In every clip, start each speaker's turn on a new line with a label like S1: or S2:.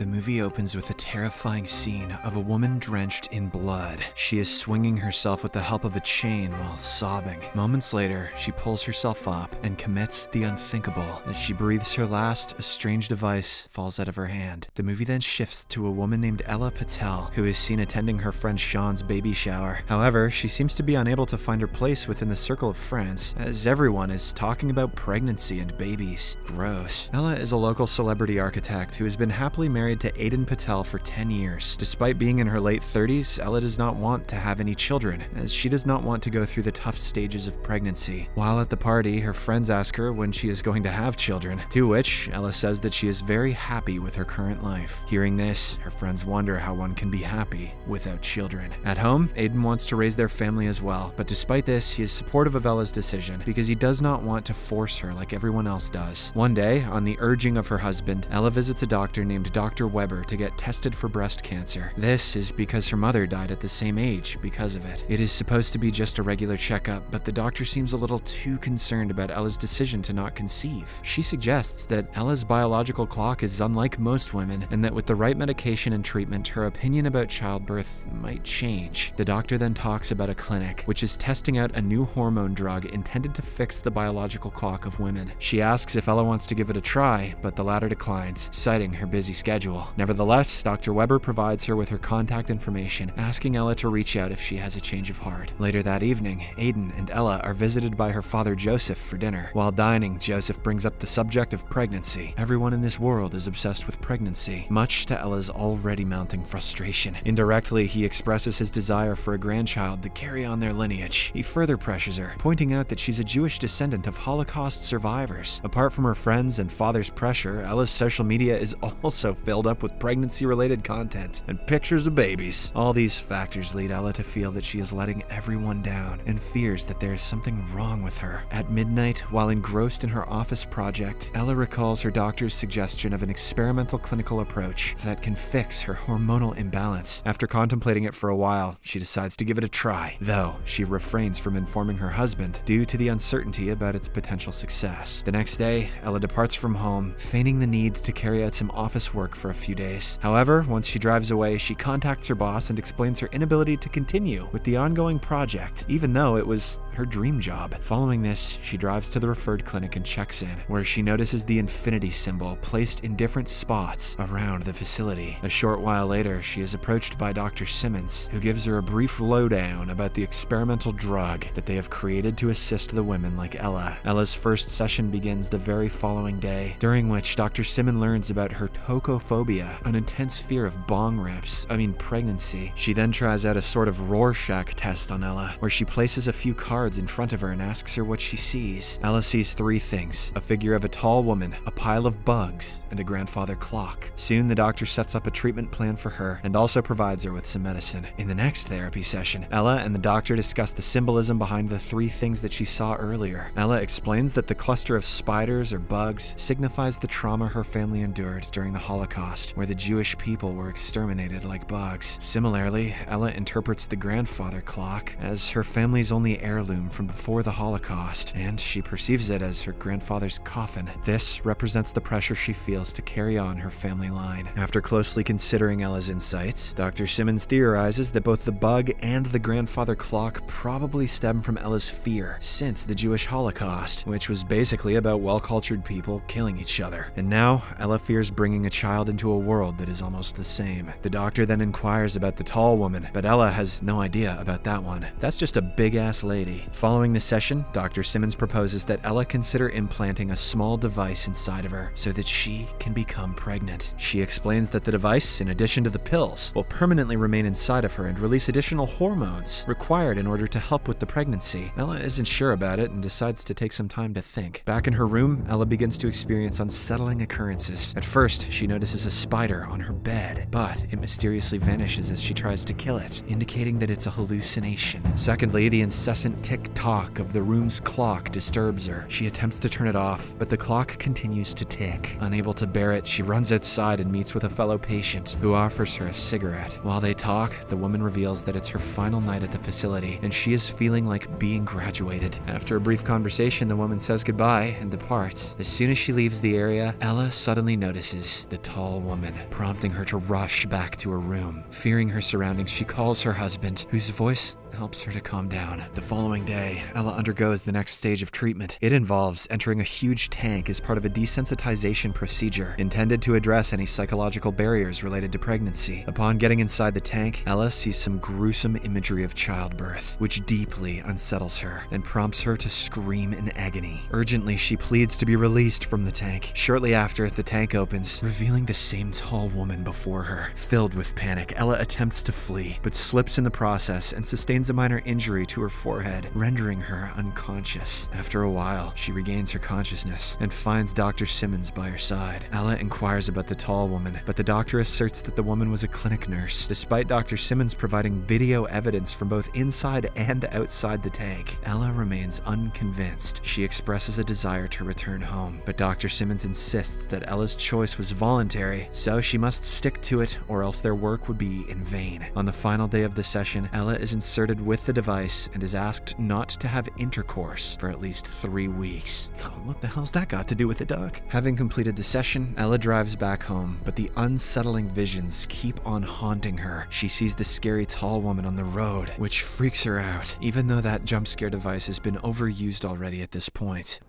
S1: The movie opens with a terrifying scene of a woman drenched in blood. She is swinging herself with the help of a chain while sobbing. Moments later, she pulls herself up and commits the unthinkable. As she breathes her last, a strange device falls out of her hand. The movie then shifts to a woman named Ella Patel, who is seen attending her friend Sean's baby shower. However, she seems to be unable to find her place within the circle of friends, as everyone is talking about pregnancy and babies. Gross. Ella is a local celebrity architect who has been happily married to Aiden Patel for 10 years. Despite being in her late 30s, Ella does not want to have any children, as she does not want to go through the tough stages of pregnancy. While at the party, her friends ask her when she is going to have children, to which Ella says that she is very happy with her current life. Hearing this, her friends wonder how one can be happy without children. At home, Aiden wants to raise their family as well, but despite this, he is supportive of Ella's decision because he does not want to force her like everyone else does. One day, on the urging of her husband, Ella visits a doctor named Dr. Weber to get tested for breast cancer. This is because her mother died at the same age because of it. It is supposed to be just a regular checkup, but the doctor seems a little too concerned about Ella's decision to not conceive. She suggests that Ella's biological clock is unlike most women, and that with the right medication and treatment, her opinion about childbirth might change. The doctor then talks about a clinic, which is testing out a new hormone drug intended to fix the biological clock of women. She asks if Ella wants to give it a try, but the latter declines, citing her busy schedule. Nevertheless, Dr. Weber provides her with her contact information, asking Ella to reach out if she has a change of heart. Later that evening, Aiden and Ella are visited by her father Joseph for dinner. While dining, Joseph brings up the subject of pregnancy. Everyone in this world is obsessed with pregnancy, much to Ella's already mounting frustration. Indirectly, he expresses his desire for a grandchild to carry on their lineage. He further pressures her, pointing out that she's a Jewish descendant of Holocaust survivors. Apart from her friends and father's pressure, Ella's social media is also filled up with pregnancy-related content and pictures of babies. All these factors lead Ella to feel that she is letting everyone down and fears that there is something wrong with her. At midnight, while engrossed in her office project, Ella recalls her doctor's suggestion of an experimental clinical approach that can fix her hormonal imbalance. After contemplating it for a while, she decides to give it a try, though she refrains from informing her husband due to the uncertainty about its potential success. The next day, Ella departs from home, feigning the need to carry out some office work for a few days. However, once she drives away, she contacts her boss and explains her inability to continue with the ongoing project, even though it was her dream job. Following this, she drives to the referred clinic and checks in, where she notices the infinity symbol placed in different spots around the facility. A short while later, she is approached by Dr. Simmons, who gives her a brief lowdown about the experimental drug that they have created to assist the women like Ella. Ella's first session begins the very following day, during which Dr. Simmons learns about her tocophobia, an intense fear of pregnancy. She then tries out a sort of Rorschach test on Ella, where she places a few cards in front of her and asks her what she sees. Ella sees three things: a figure of a tall woman, a pile of bugs, and a grandfather clock. Soon, the doctor sets up a treatment plan for her and also provides her with some medicine. In the next therapy session, Ella and the doctor discuss the symbolism behind the three things that she saw earlier. Ella explains that the cluster of spiders or bugs signifies the trauma her family endured during the Holocaust, where the Jewish people were exterminated like bugs. Similarly, Ella interprets the grandfather clock as her family's only heirloom from before the Holocaust, and she perceives it as her grandfather's coffin. This represents the pressure she feels to carry on her family line. After closely considering Ella's insights, Dr. Simmons theorizes that both the bug and the grandfather clock probably stem from Ella's fear since the Jewish Holocaust, which was basically about well-cultured people killing each other. And now, Ella fears bringing a child into a world that is almost the same. The doctor then inquires about the tall woman, but Ella has no idea about that one. That's just a big-ass lady. Following the session, Dr. Simmons proposes that Ella consider implanting a small device inside of her so that she can become pregnant. She explains that the device, in addition to the pills, will permanently remain inside of her and release additional hormones required in order to help with the pregnancy. Ella isn't sure about it and decides to take some time to think. Back in her room, Ella begins to experience unsettling occurrences. At first, she notices a spider on her bed, but it mysteriously vanishes as she tries to kill it, indicating that it's a hallucination. Secondly, the incessant tick-tock of the room's clock disturbs her. She attempts to turn it off, but the clock continues to tick. Unable to bear it, she runs outside and meets with a fellow patient who offers her a cigarette. While they talk, the woman reveals that it's her final night at the facility, and she is feeling like being graduated. After a brief conversation, the woman says goodbye and departs. As soon as she leaves the area, Ella suddenly notices the tall tall woman, prompting her to rush back to her room. Fearing her surroundings, she calls her husband, whose voice helps her to calm down. The following day, Ella undergoes the next stage of treatment. It involves entering a huge tank as part of a desensitization procedure intended to address any psychological barriers related to pregnancy. Upon getting inside the tank, Ella sees some gruesome imagery of childbirth, which deeply unsettles her and prompts her to scream in agony. Urgently, she pleads to be released from the tank. Shortly after, the tank opens, revealing the same tall woman before her. Filled with panic, Ella attempts to flee, but slips in the process and sustains a minor injury to her forehead, rendering her unconscious. After a while, she regains her consciousness and finds Dr. Simmons by her side. Ella inquires about the tall woman, but the doctor asserts that the woman was a clinic nurse, despite Dr. Simmons providing video evidence from both inside and outside the tank. Ella remains unconvinced. She expresses a desire to return home, but Dr. Simmons insists that Ella's choice was voluntary, so she must stick to it or else their work would be in vain. On the final day of the session, Ella is inserted with the device and is asked not to have intercourse for at least 3 weeks. Oh, what the hell's that got to do with it, Doc? Having completed the session, Ella drives back home, but the unsettling visions keep on haunting her. She sees the scary tall woman on the road, which freaks her out, even though that jump scare device has been overused already at this point.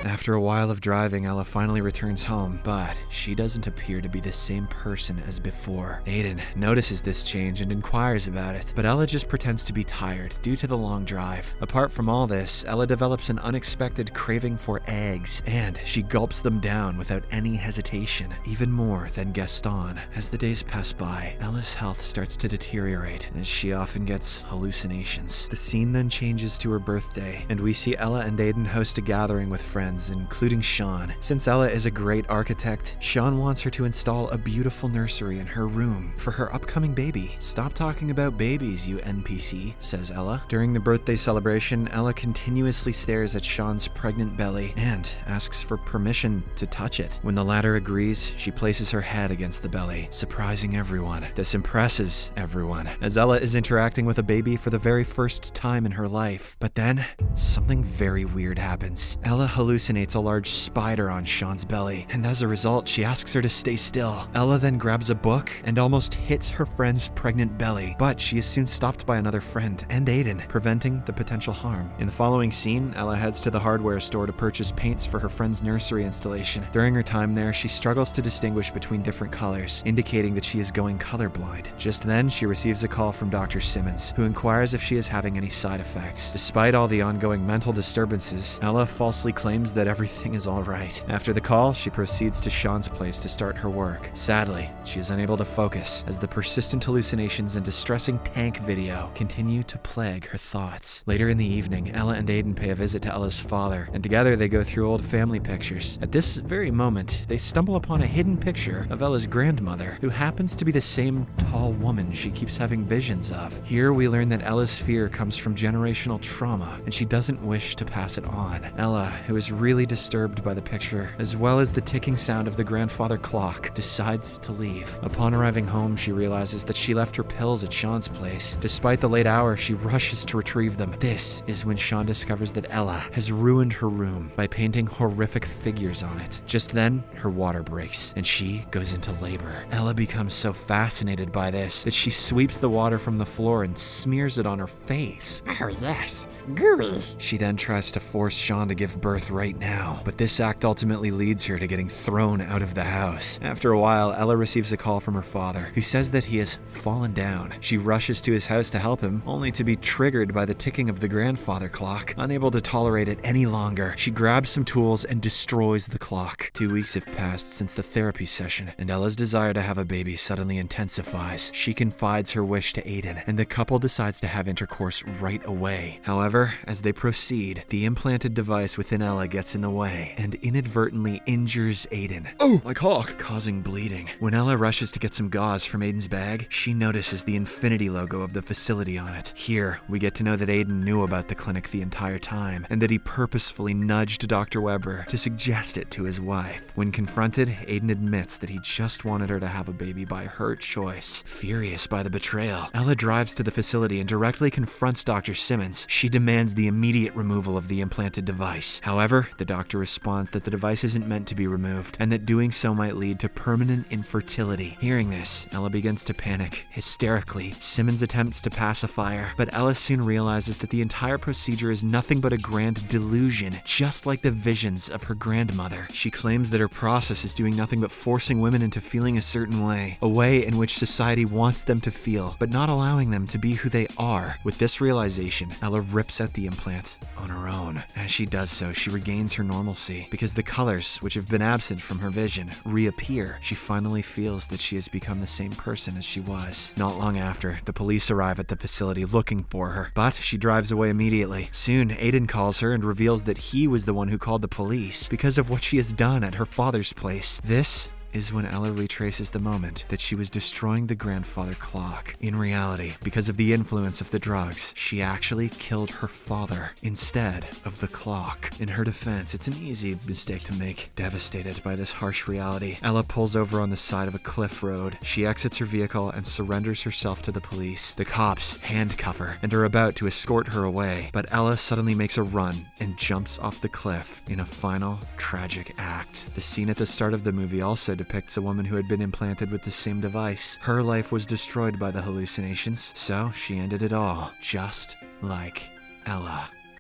S1: After a while of driving, Ella finally returns home, but she doesn't appear to be the same person as before. Aiden notices this change and inquires about it, but Ella just pretends to be tired due to the long drive. Apart from all this, Ella develops an unexpected craving for eggs, and she gulps them down without any hesitation, even more than Gaston. As the days pass by, Ella's health starts to deteriorate, as she often gets hallucinations. The scene then changes to her birthday, and we see Ella and Aiden host a gathering with friends, including Sean. Since Ella is a great architect, Sean wants her to install a beautiful nursery in her room for her upcoming baby. "Stop talking about babies, you NPC," says Ella. During the birthday celebration, Ella continuously stares at Sean's pregnant belly and asks for permission to touch it. When the latter agrees, she places her head against the belly, surprising everyone. This impresses everyone, as Ella is interacting with a baby for the very first time in her life. But then, something very weird happens. Ella hallucinates a large spider on Sean's belly, and as a result, she asks her to stay still. Ella then grabs a book and almost hits her friend's pregnant belly, but she is soon stopped by another friend and Aiden, preventing the potential harm. In the following scene, Ella heads to the hardware store to purchase paints for her friend's nursery installation. During her time there, she struggles to distinguish between different colors, indicating that she is going colorblind. Just then, she receives a call from Dr. Simmons, who inquires if she is having any side effects. Despite all the ongoing mental disturbances, Ella falsely claims that everything is all right. After the call, she proceeds to Sean's place to start her work. Sadly, she is unable to focus as the persistent hallucinations and distressing tank video continue to plague her thoughts. Later in the evening, Ella and Aiden pay a visit to Ella's father, and together they go through old family pictures. At this very moment, they stumble upon a hidden picture of Ella's grandmother, who happens to be the same tall woman she keeps having visions of. Here we learn that Ella's fear comes from generational trauma, and she doesn't wish to pass it on. Ella, who is really disturbed by the picture, as well as the ticking sound of the grandfather clock, decides to leave. Upon arriving home, she realizes that she left her pills at Sean's place. Despite the late hour, she rushes to retrieve them. This is when Sean discovers that Ella has ruined her room by painting horrific figures on it. Just then, her water breaks, and she goes into labor. Ella becomes so fascinated by this that she sweeps the water from the floor and smears it on her face.
S2: Oh yes, gooey.
S1: She then tries to force Sean to give birth right now, but this act ultimately leads her to getting thrown out of the house. After a while, Ella receives a call from her father, who says that he has fallen down. She rushes to his house to help him, only to be triggered by the ticking of the grandfather clock. Unable to tolerate it any longer, she grabs some tools and destroys the clock. 2 weeks have passed since the therapy session, and Ella's desire to have a baby suddenly intensifies. She confides her wish to Aiden, and the couple decides to have intercourse right away. However, as they proceed, the implanted device within Ella gets in the way and inadvertently injures Aiden.
S2: Oh, my cock.
S1: Causing bleeding. When Ella rushes to get some gauze from Aiden's bag, she notices the infinity logo of the facility on it. Here, we get to know that Aiden knew about the clinic the entire time, and that he purposefully nudged Dr. Weber to suggest it to his wife. When confronted, Aiden admits that he just wanted her to have a baby by her choice. Furious by the betrayal, Ella drives to the facility and directly confronts Dr. Simmons. She demands the immediate removal of the implanted device. However, However, the doctor responds that the device isn't meant to be removed, and that doing so might lead to permanent infertility. Hearing this, Ella begins to panic. Hysterically, Simmons attempts to pacify her, but Ella soon realizes that the entire procedure is nothing but a grand delusion, just like the visions of her grandmother. She claims that her process is doing nothing but forcing women into feeling a certain way, a way in which society wants them to feel, but not allowing them to be who they are. With this realization, Ella rips out the implant on her own. As she does so, she regains her normalcy. Because the colors, which have been absent from her vision, reappear, she finally feels that she has become the same person as she was. Not long after, the police arrive at the facility looking for her, but she drives away immediately. Soon, Aiden calls her and reveals that he was the one who called the police because of what she has done at her father's place. This is when Ella retraces the moment that she was destroying the grandfather clock. In reality, because of the influence of the drugs, she actually killed her father instead of the clock. In her defense, it's an easy mistake to make. Devastated by this harsh reality, Ella pulls over on the side of a cliff road. She exits her vehicle and surrenders herself to the police. The cops handcuff her and are about to escort her away, but Ella suddenly makes a run and jumps off the cliff in a final tragic act. The scene at the start of the movie also depicts a woman who had been implanted with the same device. Her life was destroyed by the hallucinations, so she ended it all, just like Ella.